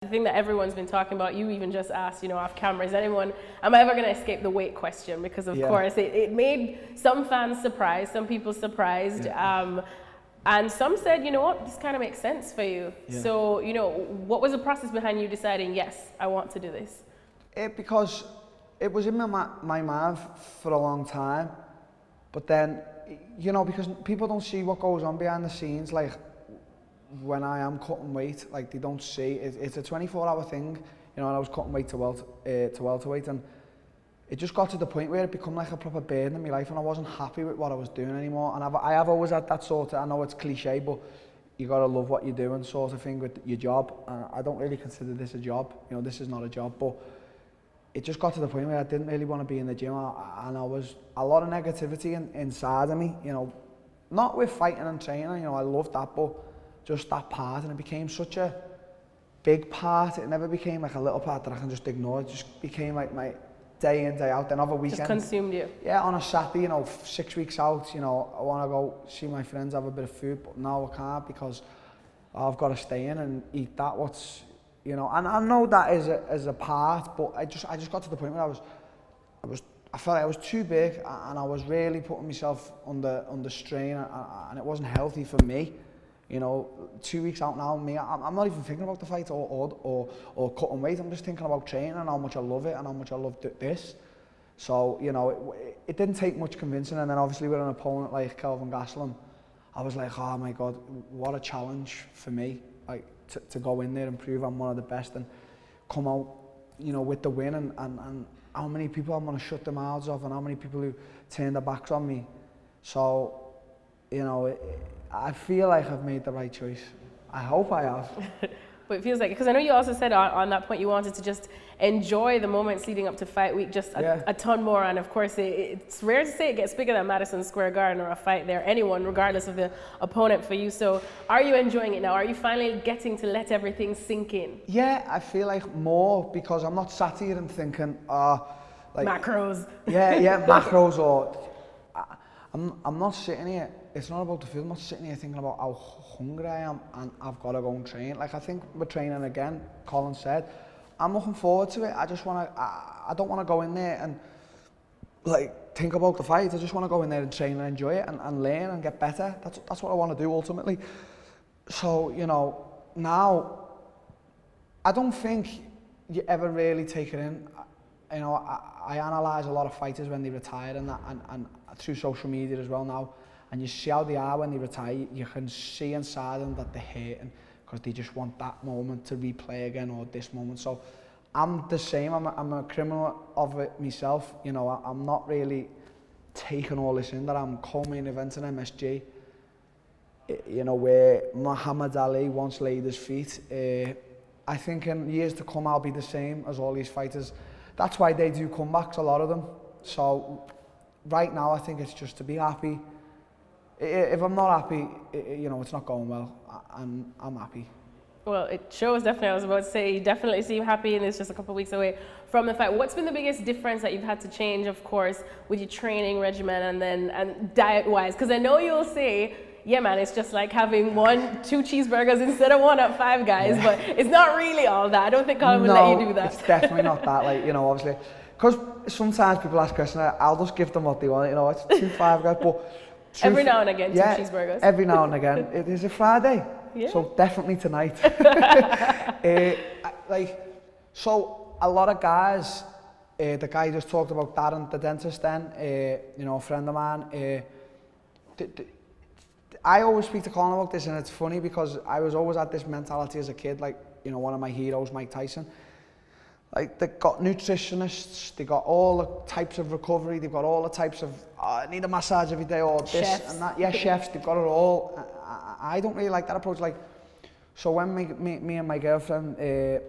The thing that everyone's been talking about, you even just asked, off camera, am I ever going to escape the weight question? Because of course, it made some fans surprised, some people surprised, and some said, you know what, this kind of makes sense for you. Yeah. So, what was the process behind you deciding, yes, I want to do this? Because it was in my mind for a long time, but then, because people don't see what goes on behind the scenes, like, when I am cutting weight, like they don't see it's a 24-hour thing, and I was cutting weight to welterweight, and it just got to the point where it became like a proper burden in my life, and I wasn't happy with what I was doing anymore. And I have always had that sort of, I know it's cliche, but you gotta love what you're doing sort of thing with your job. And I don't really consider this a job, this is not a job, but it just got to the point where I didn't really want to be in the gym, and I was a lot of negativity inside of me, not with fighting and training, I loved that, but just that part, and it became such a big part. It never became like a little part that I can just ignore. It just became like my day in, day out. Then over weekend, just consumed you. Yeah, on a Saturday, 6 weeks out, I want to go see my friends, have a bit of food, but now I can't because I've got to stay in and eat that. And I know that is a part, but I just got to the point where I felt like I was too big, and I was really putting myself under strain, and it wasn't healthy for me. 2 weeks out now, I'm not even thinking about the fight or cutting weight. I'm just thinking about training and how much I love it and how much I love this. So, it didn't take much convincing. And then obviously with an opponent like Kelvin Gastelum, I was like, oh my God, what a challenge for me. Like to go in there and prove I'm one of the best and come out, with the win, and how many people I'm going to shut their mouths off, and how many people who turn their backs on me. So, I feel like I've made the right choice. I hope I have. But it feels like, because I know you also said on that point you wanted to just enjoy the moments leading up to fight week just a ton more. And of course, it's rare to say it gets bigger than Madison Square Garden or a fight there, anyone, regardless of the opponent for you. So are you enjoying it now? Are you finally getting to let everything sink in? Yeah, I feel like more, because I'm not sat here and thinking, like macros. Yeah, macros, or I'm not sitting here. It's not about the food. I'm not sitting here thinking about how hungry I am and I've got to go and train. Like, I think we're training again, Colin said. I'm looking forward to it. I just want to, I don't want to go in there and like think about the fight. I just want to go in there and train and enjoy it and learn and get better. That's what I want to do ultimately. So, now I don't think you ever really take it in. I analyse a lot of fighters when they retire and that, and through social media as well now. And you see how they are when they retire. You can see inside them that they're hating because they just want that moment to replay again, or this moment. So I'm the same. I'm a criminal of it myself. I'm not really taking all this in, that I'm co-main eventing MSG. Where Muhammad Ali once laid his feet. I think in years to come I'll be the same as all these fighters. That's why they do comebacks, a lot of them. So right now I think it's just to be happy. If I'm not happy, it's not going well, and I'm happy. Well, it shows definitely. I was about to say, you definitely seem happy, and it's just a couple of weeks away from the fight. What's been the biggest difference that you've had to change, of course, with your training regimen and diet-wise? Because I know you'll say, yeah, man, it's just like having 2 cheeseburgers instead of 1 at Five Guys, but it's not really all that. I don't think Colin would let you do that. It's definitely not that. Like, obviously, because sometimes people ask questions, I'll just give them what they want. It's 2 Five Guys, but every now and again, 2 cheeseburgers. Every now and again. It is a Friday, so definitely tonight. So a lot of guys, the guy you just talked about, Darren, the dentist then, a friend of mine, I always speak to Colin about this, and it's funny because I was always at this mentality as a kid, like, one of my heroes, Mike Tyson. Like, they've got nutritionists, they've got all the types of recovery, they've got all the types of, I need a massage every day, or this chefs. And that. Yeah, chefs, they've got it all. I don't really like that approach. Like, so when me and my girlfriend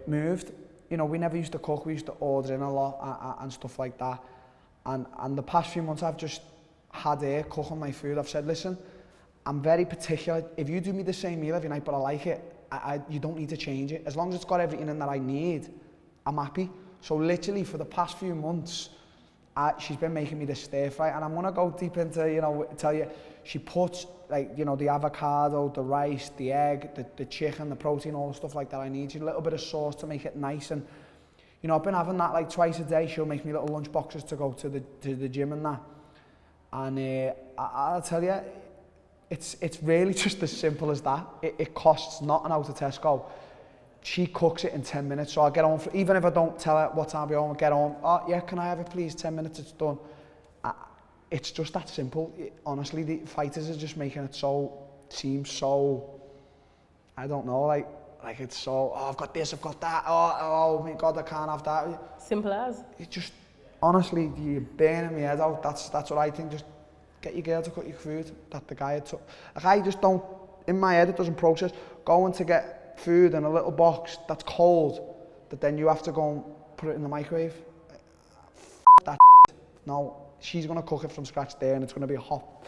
moved, we never used to cook, we used to order in a lot and stuff like that. And the past few months I've just had her cooking my food. I've said, listen, I'm very particular. If you do me the same meal every night, but I like it, you don't need to change it. As long as it's got everything in that I need, I'm happy. So literally for the past few months, she's been making me the stir fry, and I'm gonna go deep into, you know, tell you, she puts, like, you know, the avocado, the rice, the egg, the chicken, the protein, all the stuff like that I need. She's a little bit of sauce to make it nice, and, you know, I've been having that like twice a day. She'll make me little lunch boxes to go to the gym and that. And I'll tell you, it's really just as simple as that. It costs nothing out of Tesco. She cooks it in 10 minutes, so I get home, even if I don't tell her what time I'll be home, I get home, oh yeah, can I have it please, 10 minutes, it's done. It's just that simple. Honestly, the fighters are just making it seem so, I don't know, like it's so, oh, I've got this, I've got that, oh my God, I can't have that. Simple as. It just, honestly, you're burning my head out. That's what I think. Just get your girl to cook your food. That the guy had took. Like, I just don't, in my head, it doesn't process. Going to get food in a little box that's cold, that then you have to go and put it in the microwave. That no, she's gonna cook it from scratch there, and it's gonna be a hot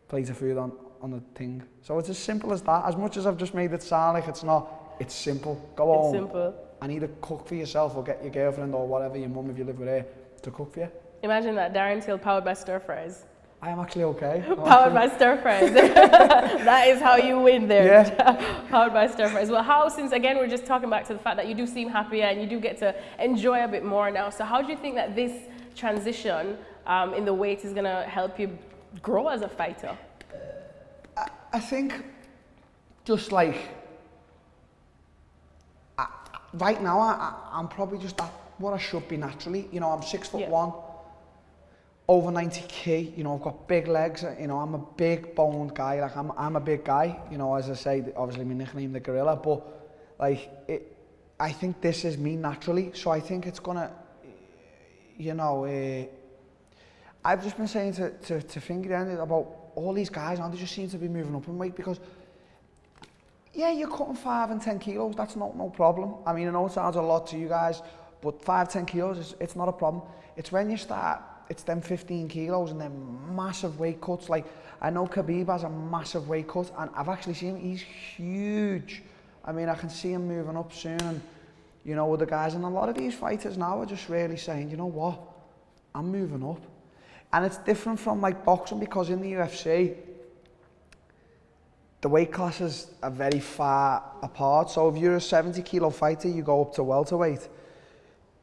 plate of food on the thing. So it's as simple as that. As much as I've just made it sound like it's not, it's simple. Go home. It's simple. And either cook for yourself or get your girlfriend or whatever, your mum if you live with her, to cook for you. Imagine that, Darren Till powered by stir fries. I am actually okay. Powered by stir fries. That is how you win there. Yeah. Powered by stir fries. Well, how, since again we're just talking back to the fact that you do seem happier and you do get to enjoy a bit more now. So how do you think that this transition in the weight is going to help you grow as a fighter? I think just like, right now I'm probably just at what I should be naturally. You know, I'm 6'1", over 90 kg, you know, I've got big legs, you know, I'm a big boned guy, like I'm a big guy, you know, as I say, obviously my nickname the gorilla, but like, I think this is me naturally, so I think it's gonna, you know, I've just been saying to Finger then about all these guys, and they just seem to be moving up in weight, because yeah, you're cutting 5 and 10 kilos, that's no problem. I mean, I know it sounds a lot to you guys, but 5, 10 kilos, it's not a problem. It's when you start, it's them 15 kilos and then massive weight cuts. Like, I know Khabib has a massive weight cut, and I've actually seen him, he's huge. I mean, I can see him moving up soon, and, you know, with the guys, and a lot of these fighters now are just really saying, you know what, I'm moving up. And it's different from like boxing, because in the UFC, the weight classes are very far apart. So if you're a 70 kilo fighter, you go up to welterweight.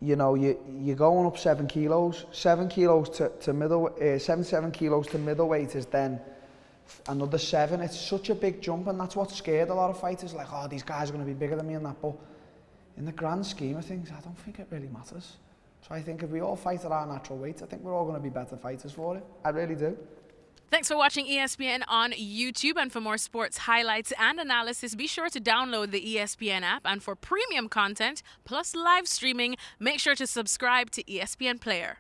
You know, you're going up 7 kilos. 7 kilos to middleweight, 77 kilos to middleweight is then another 7. It's such a big jump, and that's what scared a lot of fighters. Like, oh, these guys are going to be bigger than me and that. But in the grand scheme of things, I don't think it really matters. So I think if we all fight at our natural weight, I think we're all going to be better fighters for it. I really do. Thanks for watching ESPN on YouTube, and for more sports highlights and analysis, be sure to download the ESPN app, and for premium content plus live streaming, make sure to subscribe to ESPN Player.